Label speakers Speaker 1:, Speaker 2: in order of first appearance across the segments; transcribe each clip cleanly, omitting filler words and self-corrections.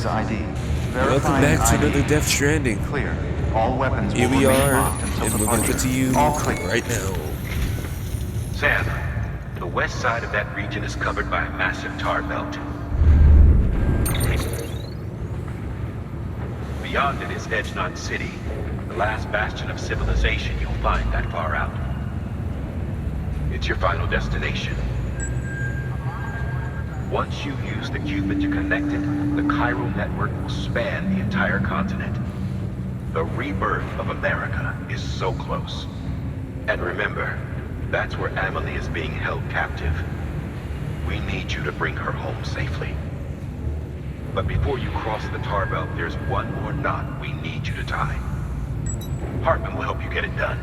Speaker 1: ID.
Speaker 2: Welcome back to another Death Stranding.
Speaker 1: Clear. All weapons
Speaker 2: Here
Speaker 1: will
Speaker 2: we
Speaker 1: remain
Speaker 2: are,
Speaker 1: locked until
Speaker 2: and we're going to
Speaker 1: departure.
Speaker 2: get to you
Speaker 1: All clear.
Speaker 2: right now.
Speaker 3: Sam, the west side of that region is covered by a massive tar belt. Beyond it is Edgenot City, the last bastion of civilization you'll find that far out. It's your final destination. Once you use the qubit to connect it, the Chiral Network will span the entire continent. The rebirth of America is so close. And remember, that's where Amelie is being held captive. We need you to bring her home safely. But before you cross the tar belt, there's one more knot we need you to tie. Hartman will help you get it done.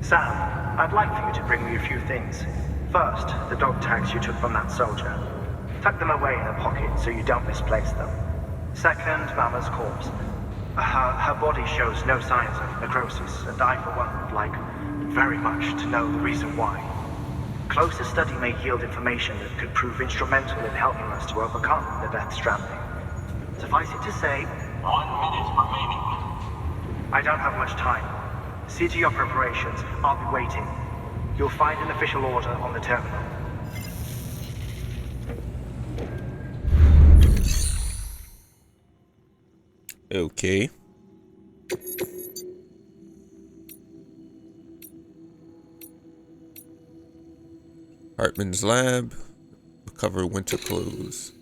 Speaker 4: Sam, I'd like for you to bring me a few things. First, the dog tags you took from that soldier. Tuck them away in a pocket so you don't misplace them. Second, Mama's corpse. Her body shows no signs of necrosis, and I, for one, would like very much to know the reason why. Closer study may yield information that could prove instrumental in helping us to overcome the Death Stranding. Suffice it to say,
Speaker 5: 1 minute remaining.
Speaker 4: I don't have much time. See to your preparations. I'll be waiting. You'll find an official order on the terminal.
Speaker 2: Okay. Hartman's lab. Cover winter clothes.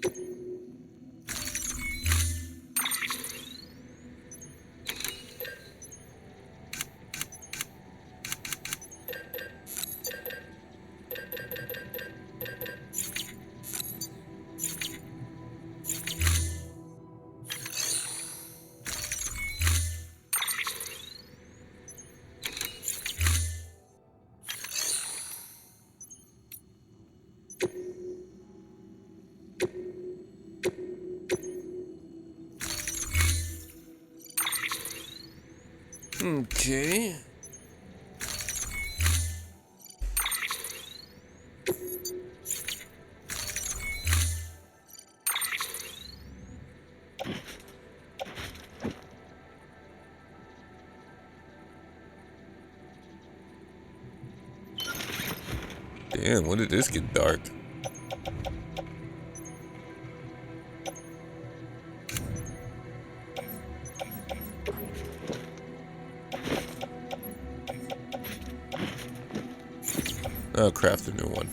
Speaker 2: Okay. Damn, when did this get dark? I'll craft a new one.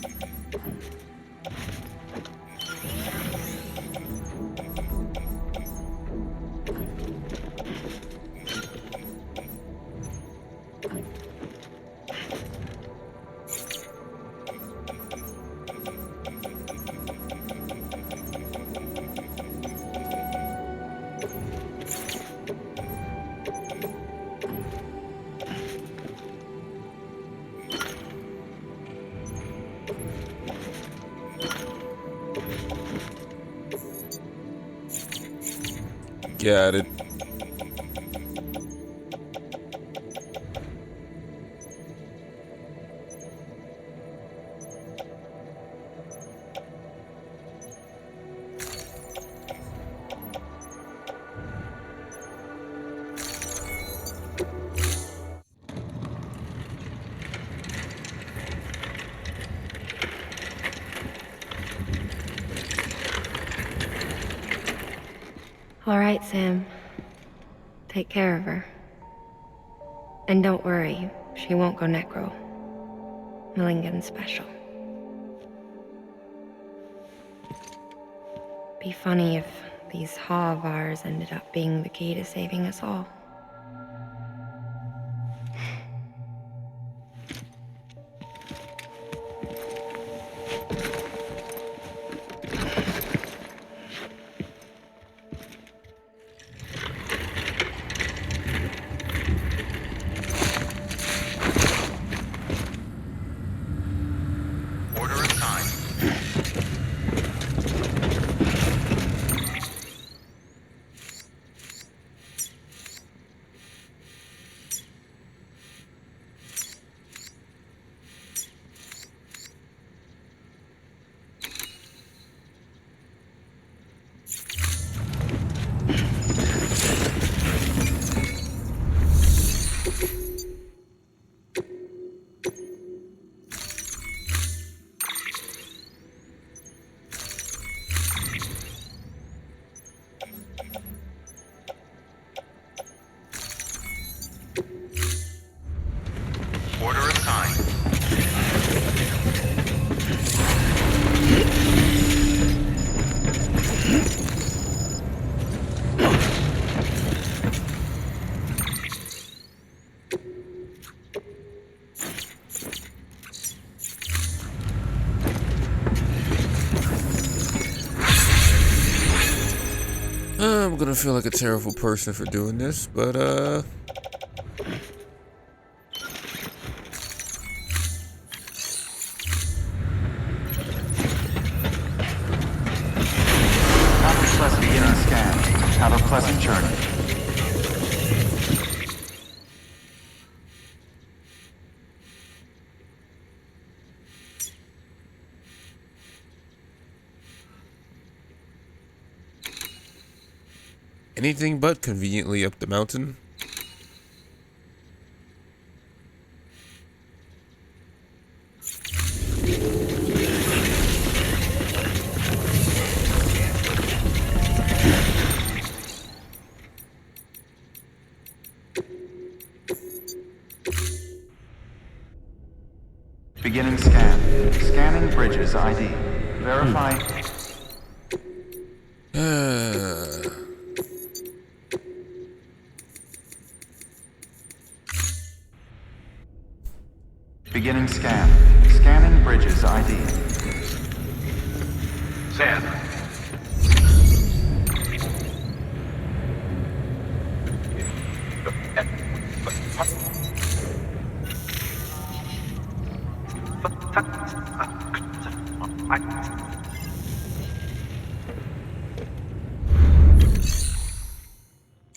Speaker 2: Got it.
Speaker 6: All right, Sam. Take care of her. And don't worry, she won't go necro. Millingan special. Be funny if these Ha of ours ended up being the key to saving us all.
Speaker 2: I'm gonna feel like a terrible person for doing this, but
Speaker 1: Have a pleasant beginning scan. Have a pleasant journey.
Speaker 2: anything but conveniently up the mountain.
Speaker 1: Beginning scan. Scanning bridges ID. Verify. Beginning scan. Scanning bridges ID.
Speaker 3: Sam.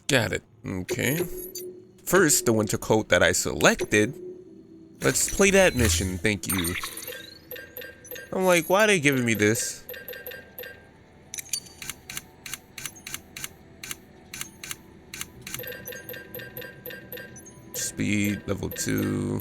Speaker 2: Got it. Okay. First, the winter coat that I selected. Let's play that mission, thank you. I'm like, why are they giving me this? Speed, level 2.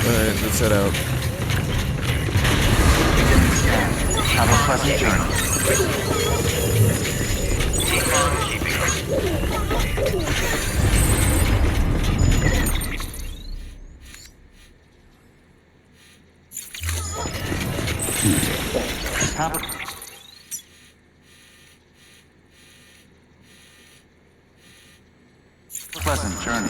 Speaker 2: Alright, let's head out.
Speaker 1: Beginning scan. Have a pleasant journey. Have a pleasant journey.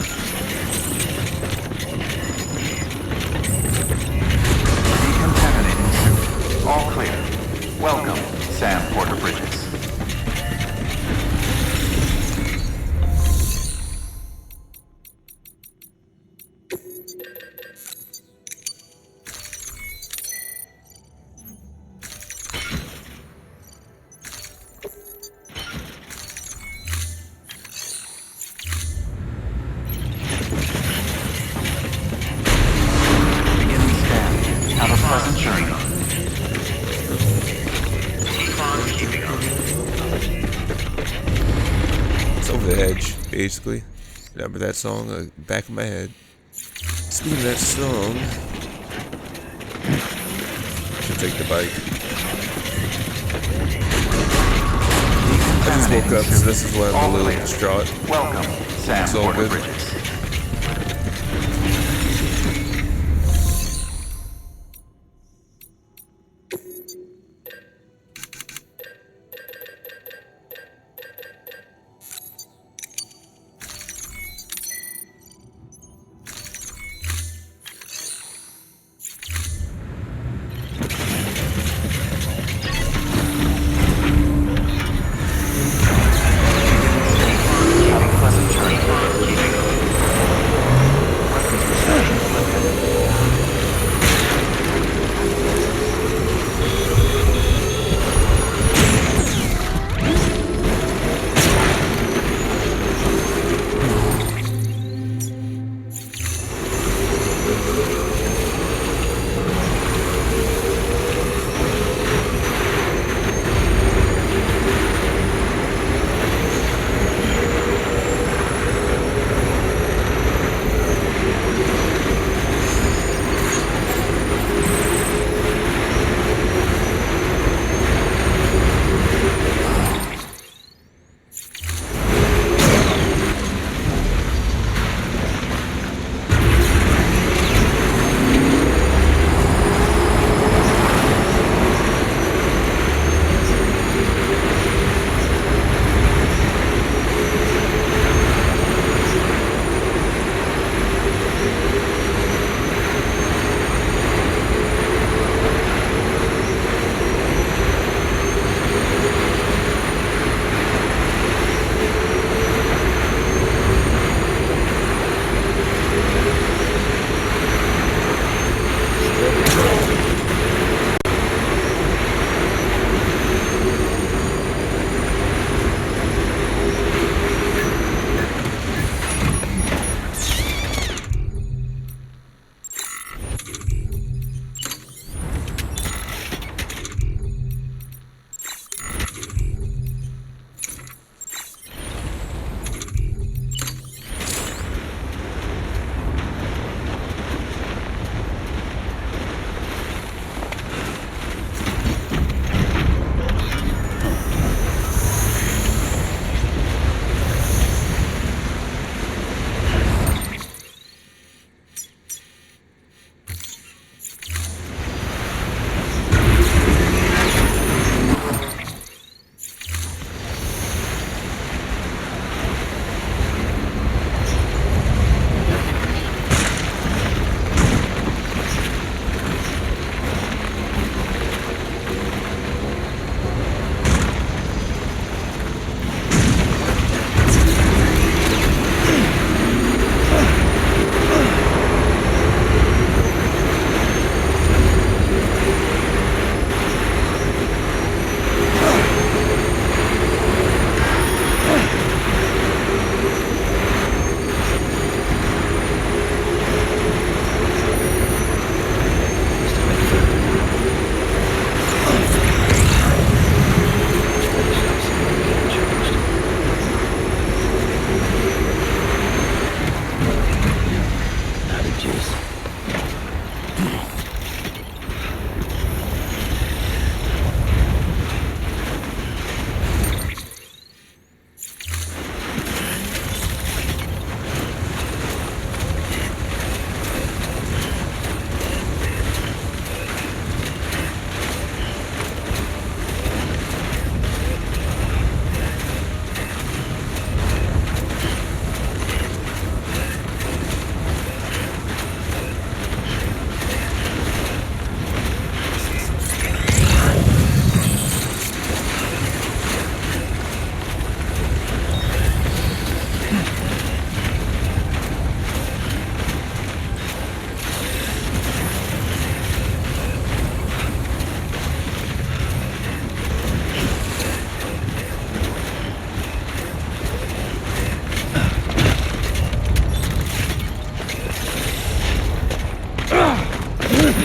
Speaker 1: Decontaminating suit. All clear. Welcome, Sam Porter Bridges. Beginning scan. Have a pleasant journey.
Speaker 2: It's over the edge, basically. Remember that song? Back of my head. Speaking of that song, should take the bike. I just woke up, so this is why I'm a little distraught.
Speaker 1: Welcome, Sam
Speaker 2: It's all
Speaker 1: Porter
Speaker 2: good.
Speaker 1: Bridges. Have a pleasant journey.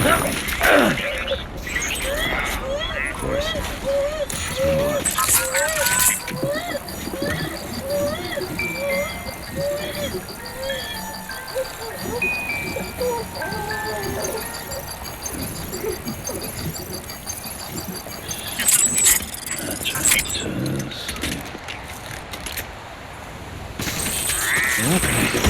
Speaker 7: Of course. Let's move on.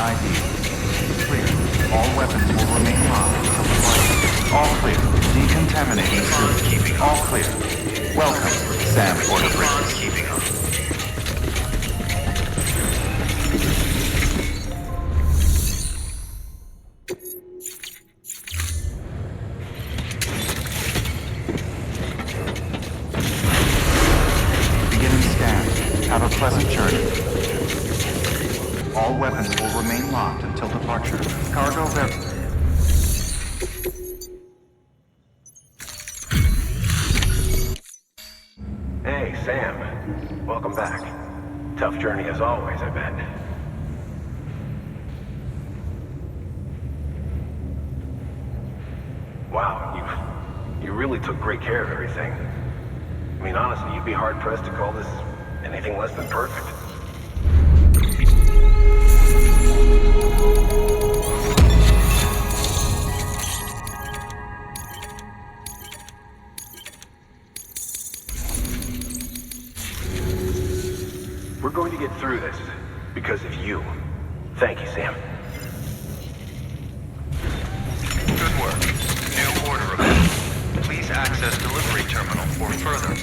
Speaker 1: IDs. Clear. All weapons will remain locked until the flight. All clear. Decontaminating suit. All clear. Welcome, Sam Porter Bridges. Beginning scan. Have a pleasant journey. All weapons will remain locked until departure. Cargo
Speaker 3: Hey, Sam. Welcome back. Tough journey as always, I bet. Wow, you really took great care of everything. I mean, honestly, you'd be hard-pressed to call this anything less than perfect. We're going to get through this because of you. Thank you, Sam.
Speaker 8: Good work. New order available. Please access delivery terminal for further.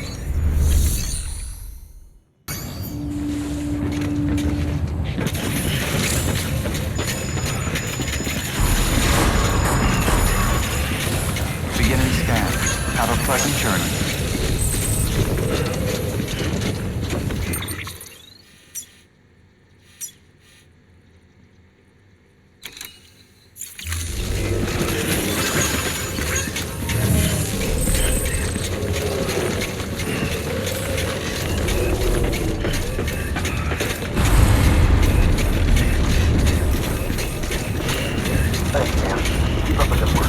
Speaker 1: Beginning scan. Have a pleasant journey.
Speaker 3: Thanks, Sam. Keep up the good work.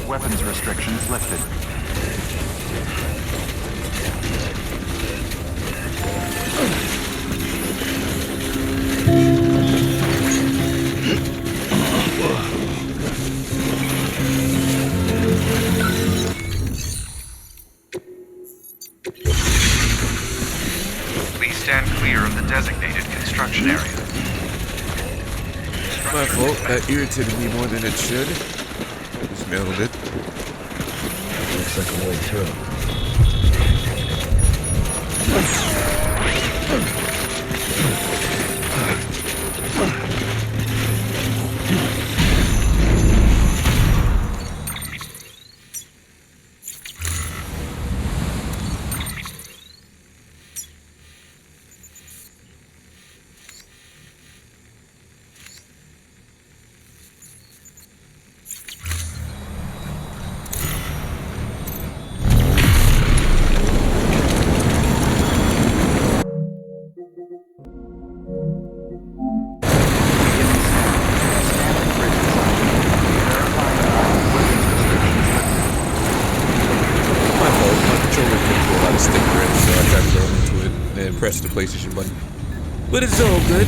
Speaker 1: Weapons restrictions lifted.
Speaker 8: Please stand clear of the designated construction area.
Speaker 2: My fault. That irritated me more than it should. Just nailed it.
Speaker 7: Looks like a way through.
Speaker 2: My fault. My controller couldn't pull out a stick grip, so I tried to go into it and press the PlayStation button. But it's all good.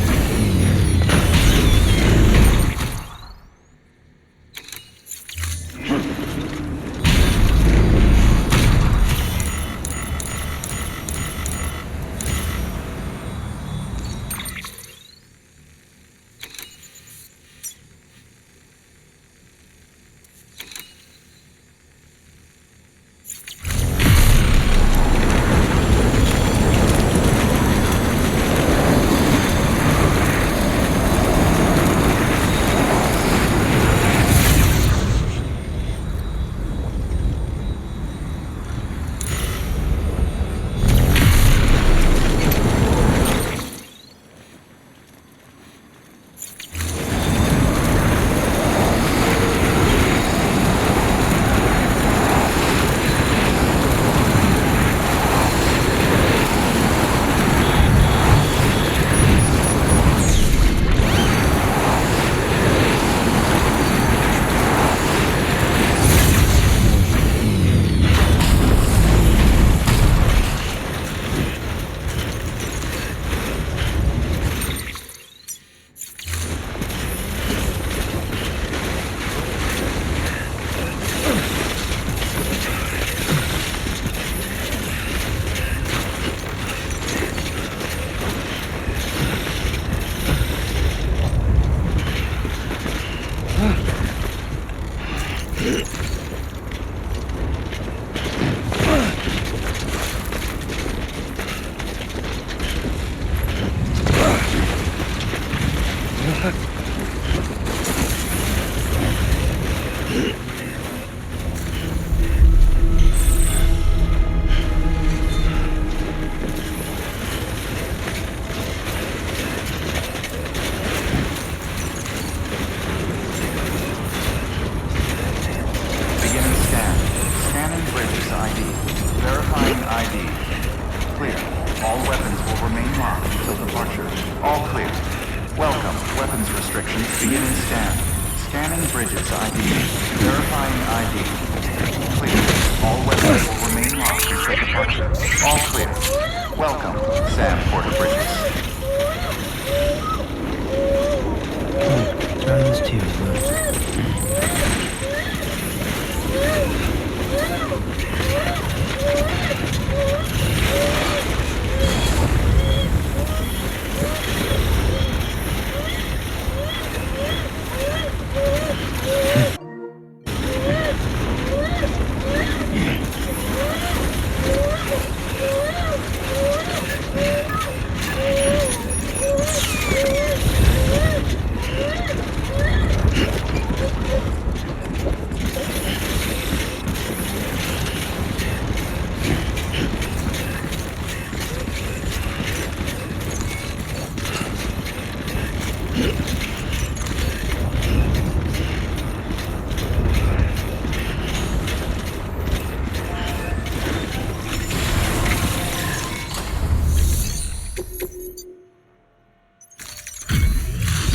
Speaker 1: structures. All clear. Welcome. Weapons restrictions beginning scan. Scanning bridges ID. Verifying ID. Clear. All weapons will remain locked until departure. All clear. Welcome, Sam Porter Bridges.
Speaker 7: Try this too, bud.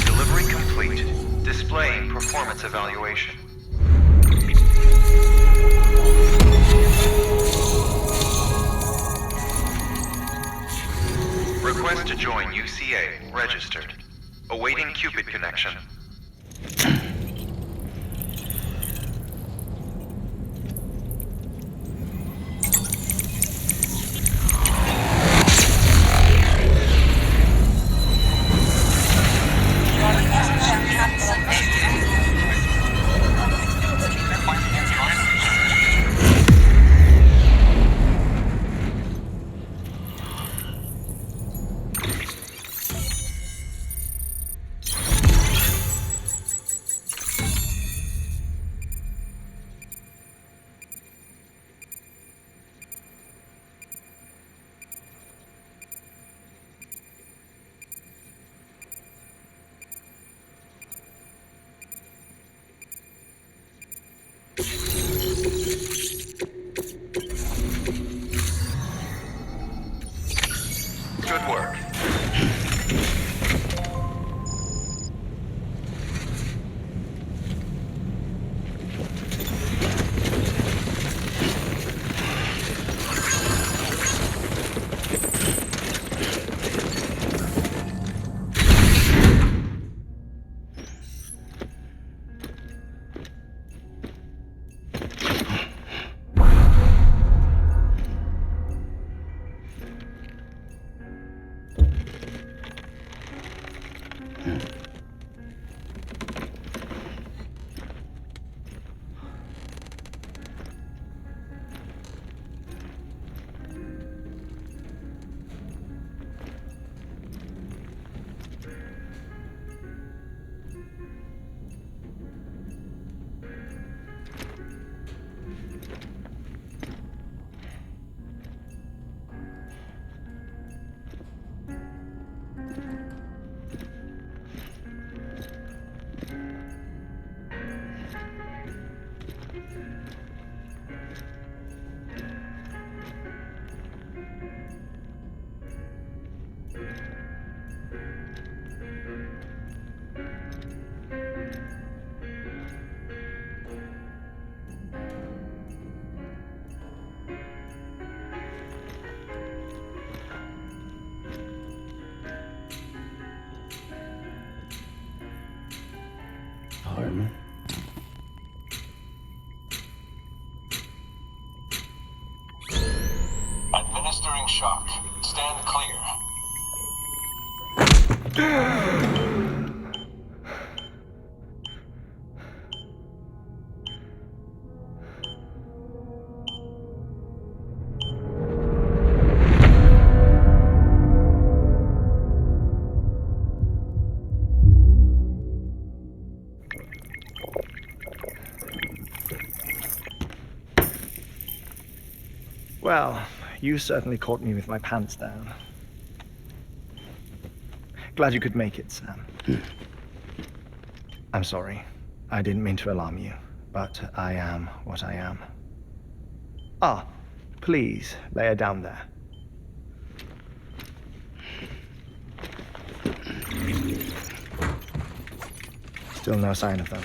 Speaker 8: Delivery complete. Displaying performance evaluation. Request to join UCA. Registered. Awaiting Cupid connection. Good work.
Speaker 7: Hartman.
Speaker 5: Administering shock. Stand clear.
Speaker 4: Well, you certainly caught me with my pants down. Glad you could make it, Sam. I'm sorry. I didn't mean to alarm you, but I am what I am. Ah, please, lay her down there. Still no sign of them.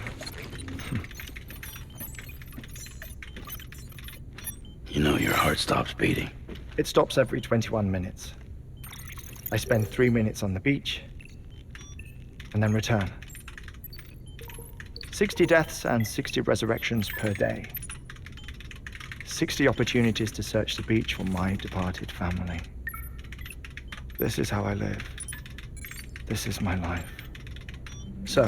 Speaker 7: You know your heart stops beating.
Speaker 4: It stops every 21 minutes. I spend 3 minutes on the beach, and then return. 60 deaths and 60 resurrections per day. 60 opportunities to search the beach for my departed family. This is how I live. This is my life. So,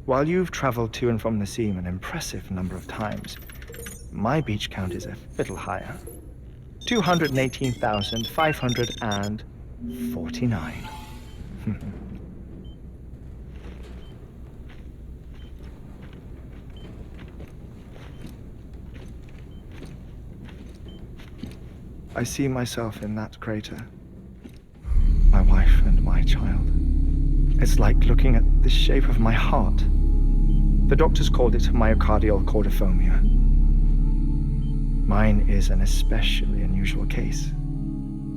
Speaker 4: while you've traveled to and from the sea an impressive number of times, my beach count is a little higher. 218,549. I see myself in that crater. My wife and my child. It's like looking at the shape of my heart. The doctors called it myocardial chordophobia. Mine is an especially unusual case.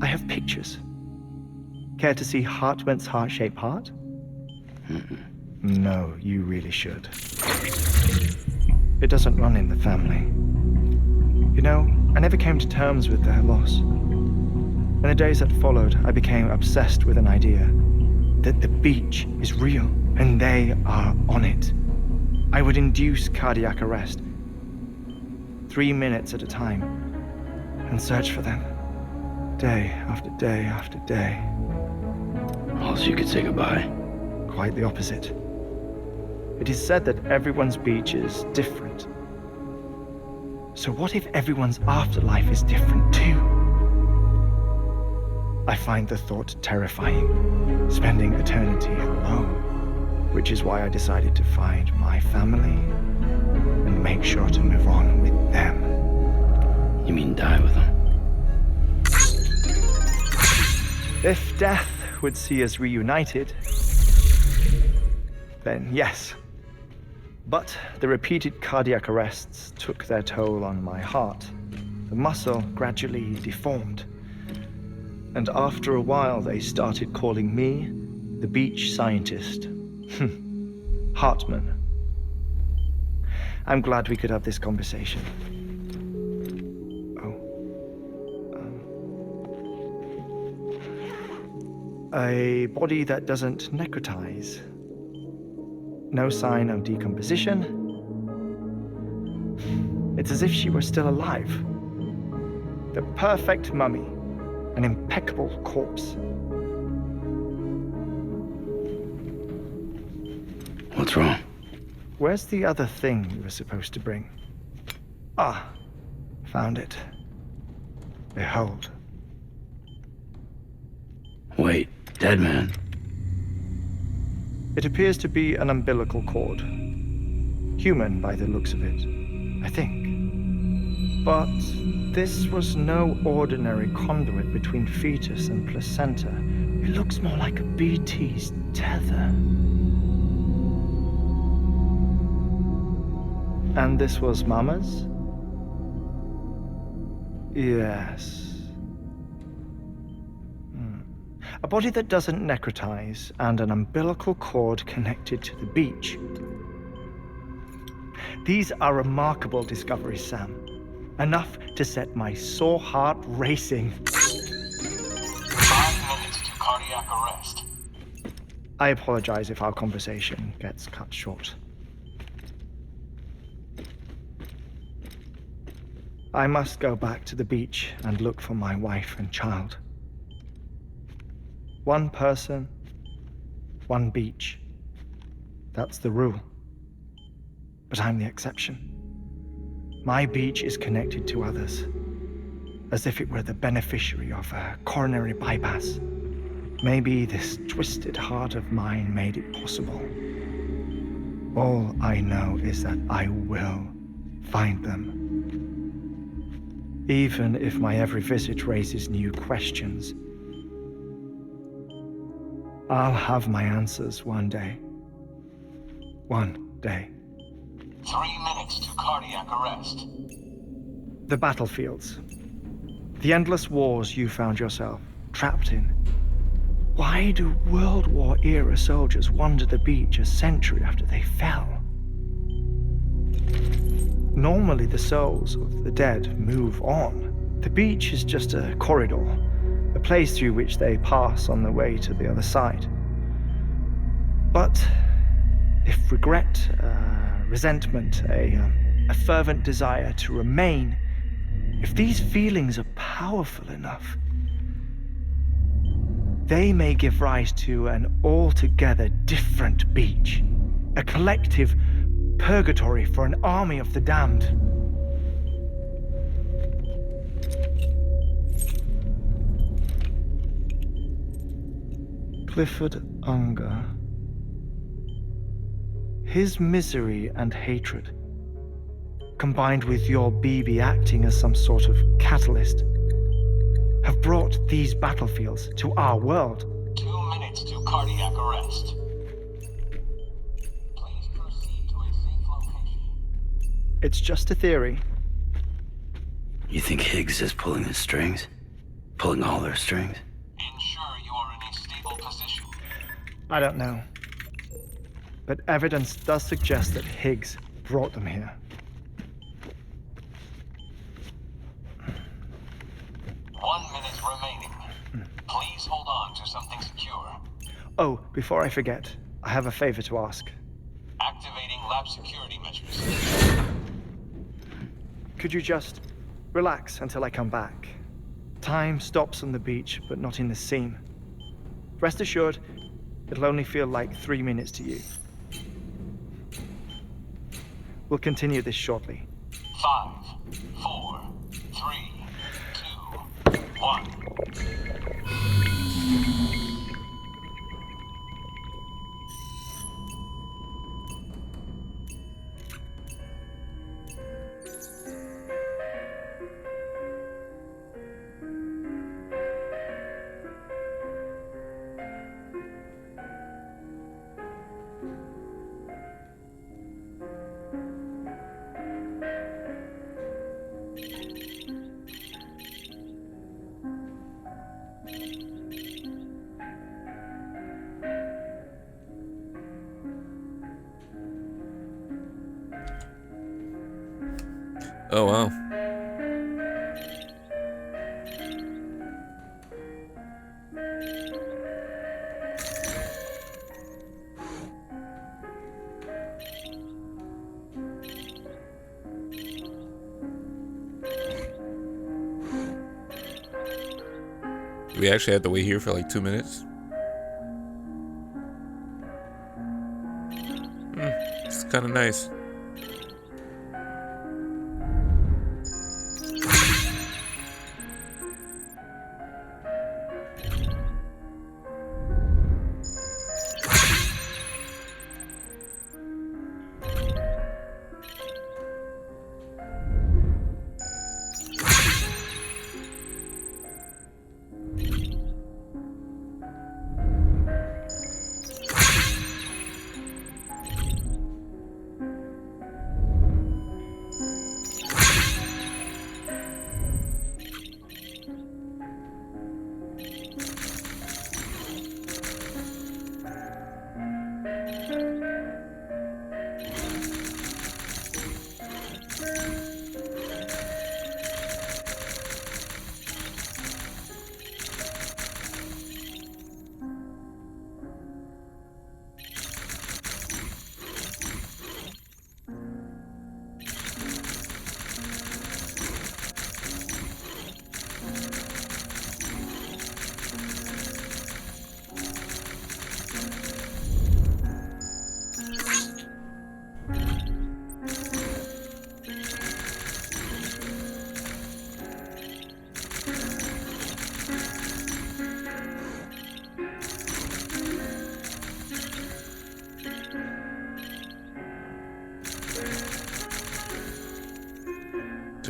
Speaker 4: I have pictures. Care to see Hartman's heart-shaped heart? No, you really should. It doesn't run in the family. You know, I never came to terms with their loss. In the days that followed, I became obsessed with an idea that the beach is real and they are on it. I would induce cardiac arrest, 3 minutes at a time, and search for them, day after day after day.
Speaker 7: Also, you could say goodbye.
Speaker 4: Quite the opposite. It is said that everyone's beach is different. So what if everyone's afterlife is different too? I find the thought terrifying, spending eternity alone, which is why I decided to find my family and make sure to move on with them.
Speaker 7: You mean die with them?
Speaker 4: If death would see us reunited, then yes. But the repeated cardiac arrests took their toll on my heart. The muscle gradually deformed. And after a while, they started calling me the beach scientist. Hartman. I'm glad we could have this conversation. A body that doesn't necrotize. No sign of decomposition. It's as if she were still alive. The perfect mummy. An impeccable corpse.
Speaker 7: What's wrong?
Speaker 4: Where's the other thing you were supposed to bring? Ah, found it. Behold.
Speaker 7: Wait, dead man.
Speaker 4: It appears to be an umbilical cord. Human by the looks of it, I think. But this was no ordinary conduit between fetus and placenta. It looks more like a BT's tether. And this was Mama's? Yes. A body that doesn't necrotize and an umbilical cord connected to the beach. These are remarkable discoveries, Sam. Enough to set my sore heart racing.
Speaker 5: 5 minutes to cardiac arrest.
Speaker 4: I apologize if our conversation gets cut short. I must go back to the beach and look for my wife and child. One person, one beach. That's the rule. But I'm the exception. My beach is connected to others, as if it were the beneficiary of a coronary bypass. Maybe this twisted heart of mine made it possible. All I know is that I will find them. Even if my every visit raises new questions, I'll have my answers one day. One day.
Speaker 5: 3 minutes to cardiac arrest.
Speaker 4: The battlefields. The endless wars you found yourself trapped in. Why do World War era soldiers wander the beach a century after they fell? Normally the souls of the dead move on. The beach is just a corridor, a place through which they pass on the way to the other side. But if regret, resentment, a fervent desire to remain, if these feelings are powerful enough, they may give rise to an altogether different beach, a collective purgatory for an army of the damned. Clifford Unger. His misery and hatred, combined with your BB acting as some sort of catalyst, have brought these battlefields to our world.
Speaker 5: 2 minutes to cardiac arrest. Please proceed to a safe location.
Speaker 4: It's just a theory.
Speaker 7: You think Higgs is pulling the strings? Pulling all their strings?
Speaker 5: Ensure you are in a stable position.
Speaker 4: I don't know. But evidence does suggest that Higgs brought them here.
Speaker 5: 1 minute remaining. Please hold on to something secure.
Speaker 4: Oh, before I forget, I have a favor to ask.
Speaker 5: Activating lab security measures.
Speaker 4: Could you just relax until I come back? Time stops on the beach, but not in the scene. Rest assured, it'll only feel like 3 minutes to you. We'll continue this shortly.
Speaker 5: 5, 4, 3, 2, 1.
Speaker 2: Oh, wow. We actually had to wait here for like 2 minutes. It's kind of nice.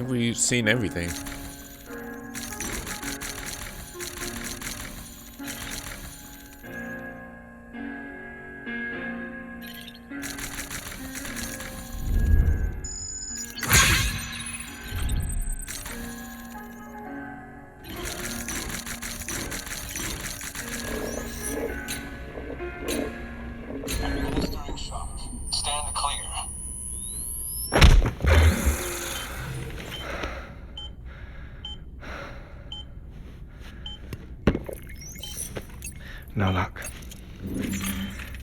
Speaker 2: We've seen everything.
Speaker 4: No luck.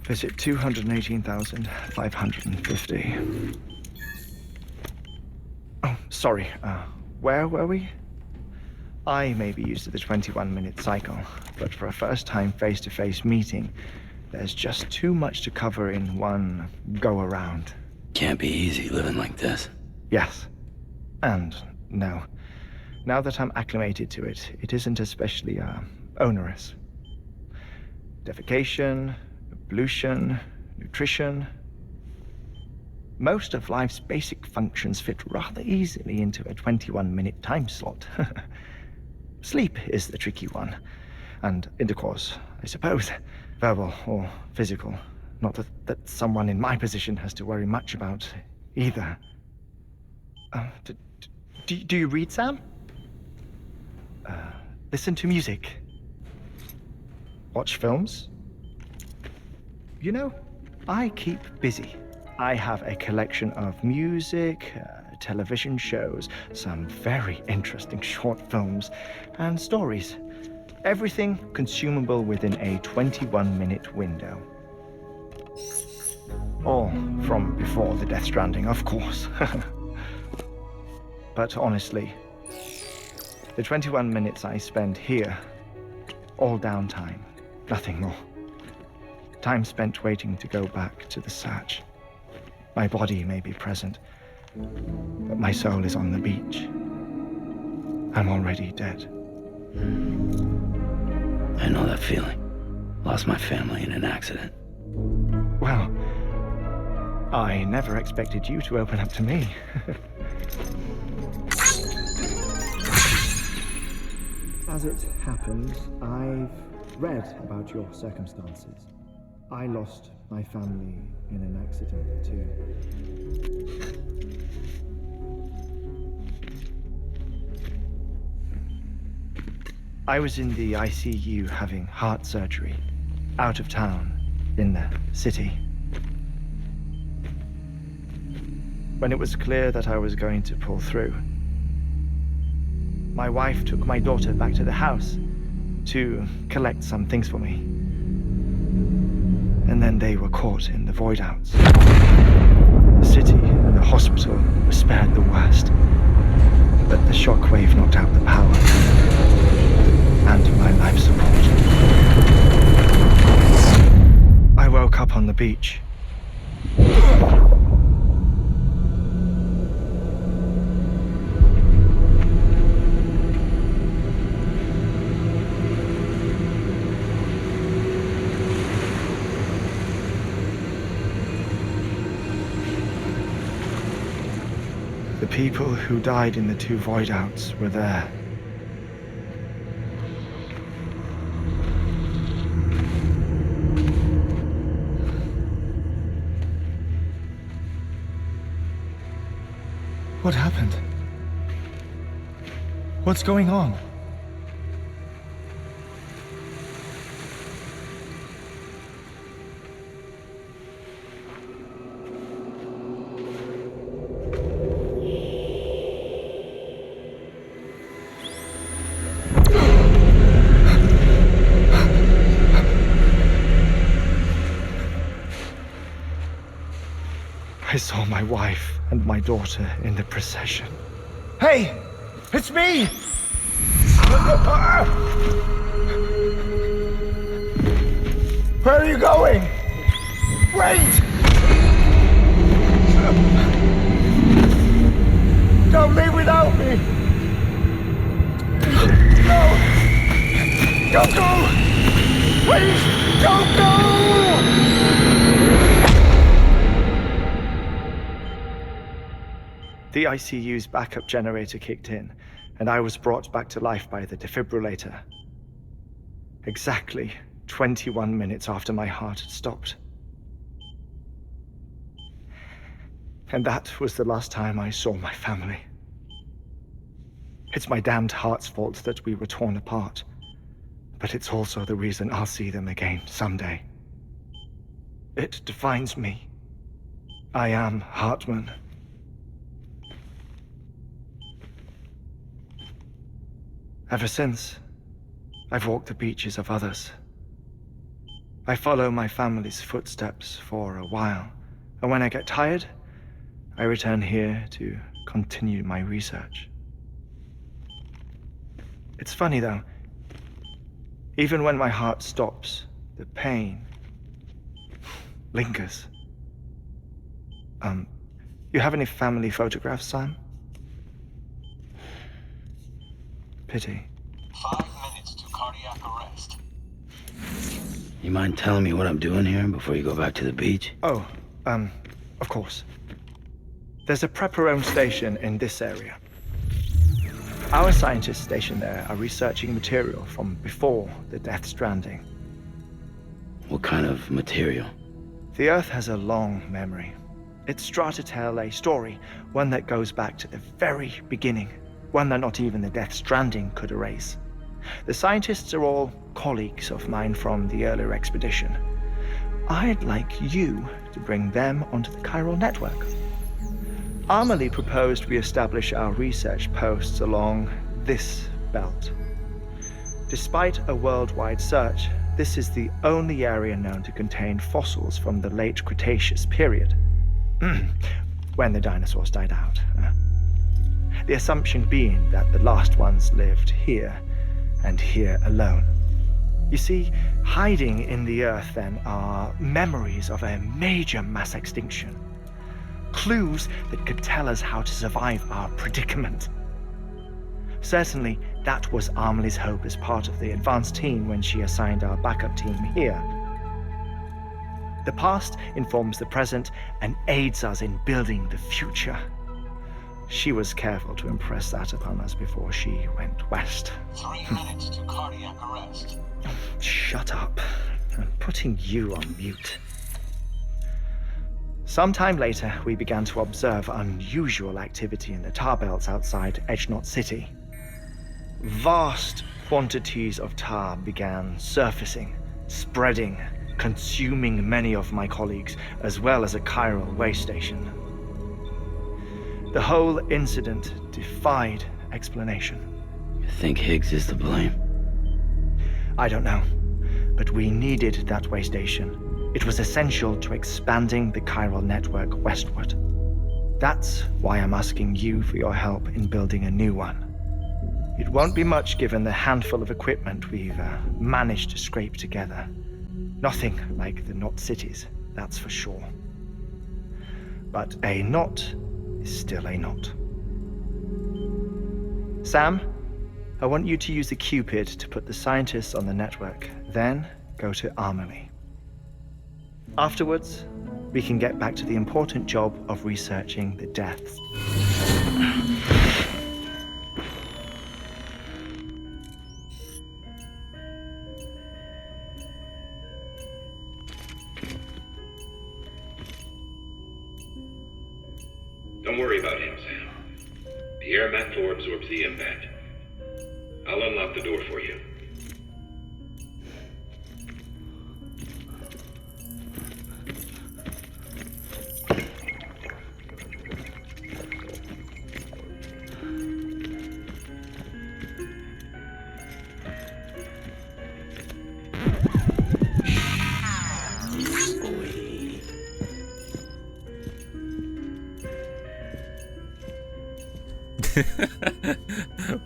Speaker 4: Visit 218,550. Oh, sorry. Where were we? I may be used to the 21-minute cycle, but for a first-time face-to-face meeting, there's just too much to cover in one go-around.
Speaker 7: Can't be easy living like this.
Speaker 4: Yes. And no. Now that I'm acclimated to it, it isn't especially, onerous. Defecation, pollution, nutrition. Most of life's basic functions fit rather easily into a 21-minute time slot. Sleep is the tricky one. And intercourse, I suppose. Verbal or physical. Not that someone in my position has to worry much about either. Do you read, Sam? Listen to music. Watch films. You know, I keep busy. I have a collection of music, television shows, some very interesting short films, and stories. Everything consumable within a 21-minute window. All from before the Death Stranding, of course. But honestly, the 21 minutes I spend here, all downtime, nothing more. Time spent waiting to go back to the search. My body may be present, but my soul is on the beach. I'm already dead.
Speaker 7: I know that feeling. Lost my family in an accident.
Speaker 4: Well, I never expected you to open up to me. As it happens, I've read about your circumstances. I lost my family in an accident, too. I was in the ICU having heart surgery, out of town, in the city. When it was clear that I was going to pull through, my wife took my daughter back to the house to collect some things for me. And then they were caught in the void-outs. The city and the hospital were spared the worst, but the shockwave knocked out the power and my life support. I woke up on the beach. The people who died in the two void-outs were there. What happened? What's going on? I saw my wife and my daughter in the procession. Hey! It's me! Where are you going? Wait! Don't leave without me! No! Don't go! Please, don't go! The ICU's backup generator kicked in, and I was brought back to life by the defibrillator. Exactly 21 minutes after my heart had stopped. And that was the last time I saw my family. It's my damned heart's fault that we were torn apart, but it's also the reason I'll see them again someday. It defines me. I am Hartman. Ever since, I've walked the beaches of others, I follow my family's footsteps for a while, and when I get tired, I return here to continue my research. It's funny though, even when my heart stops, the pain lingers. You have any family photographs, Sam? Pity.
Speaker 5: 5 minutes to cardiac arrest.
Speaker 7: You mind telling me what I'm doing here before you go back to the beach?
Speaker 4: Oh, of course. There's a prep-your-own station in this area. Our scientists stationed there are researching material from before the Death Stranding.
Speaker 7: What kind of material?
Speaker 4: The Earth has a long memory. It's trying to tell a story, one that goes back to the very beginning, one that not even the Death Stranding could erase. The scientists are all colleagues of mine from the earlier expedition. I'd like you to bring them onto the Chiral Network. Amelie proposed we establish our research posts along this belt. Despite a worldwide search, this is the only area known to contain fossils from the late Cretaceous period, when the dinosaurs died out. The assumption being that the last ones lived here, and here alone. You see, hiding in the Earth then are memories of a major mass extinction. Clues that could tell us how to survive our predicament. Certainly, that was Amelie's hope as part of the advanced team when she assigned our backup team here. The past informs the present and aids us in building the future. She was careful to impress that upon us before she went west.
Speaker 5: 3 minutes to cardiac arrest.
Speaker 4: Shut up. I'm putting you on mute. Sometime later, we began to observe unusual activity in the tar belts outside Edge Knot City. Vast quantities of tar began surfacing, spreading, consuming many of my colleagues, as well as a chiral way station. The whole incident defied explanation.
Speaker 7: You think Higgs is to blame?
Speaker 4: I don't know, but we needed that way station. It was essential to expanding the Chiral Network westward. That's why I'm asking you for your help in building a new one. It won't be much given the handful of equipment we've managed to scrape together. Nothing like the knot cities, that's for sure. But a knot is still a knot. Sam, I want you to use the Cupid to put the scientists on the network, then go to Amelie. Afterwards, we can get back to the important job of researching the deaths.
Speaker 3: Don't worry about him, Sam. The air mat floor absorbs the impact. I'll unlock the door for you.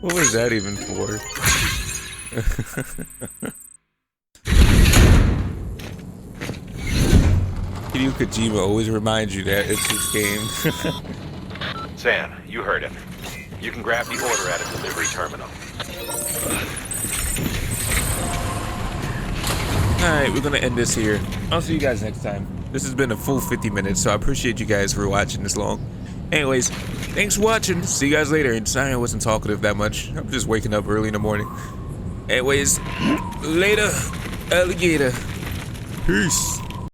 Speaker 2: What was that even for? Hideo Kojima always reminds you that it's his game.
Speaker 3: Sam, you heard him. You can grab the order at a delivery terminal.
Speaker 2: Alright, we're gonna end this here. I'll see you guys next time. This has been a full 50 minutes, so I appreciate you guys for watching this long. Anyways, thanks for watching. See you guys later. And sorry I wasn't talkative that much. I'm just waking up early in the morning. Anyways, later, alligator. Peace.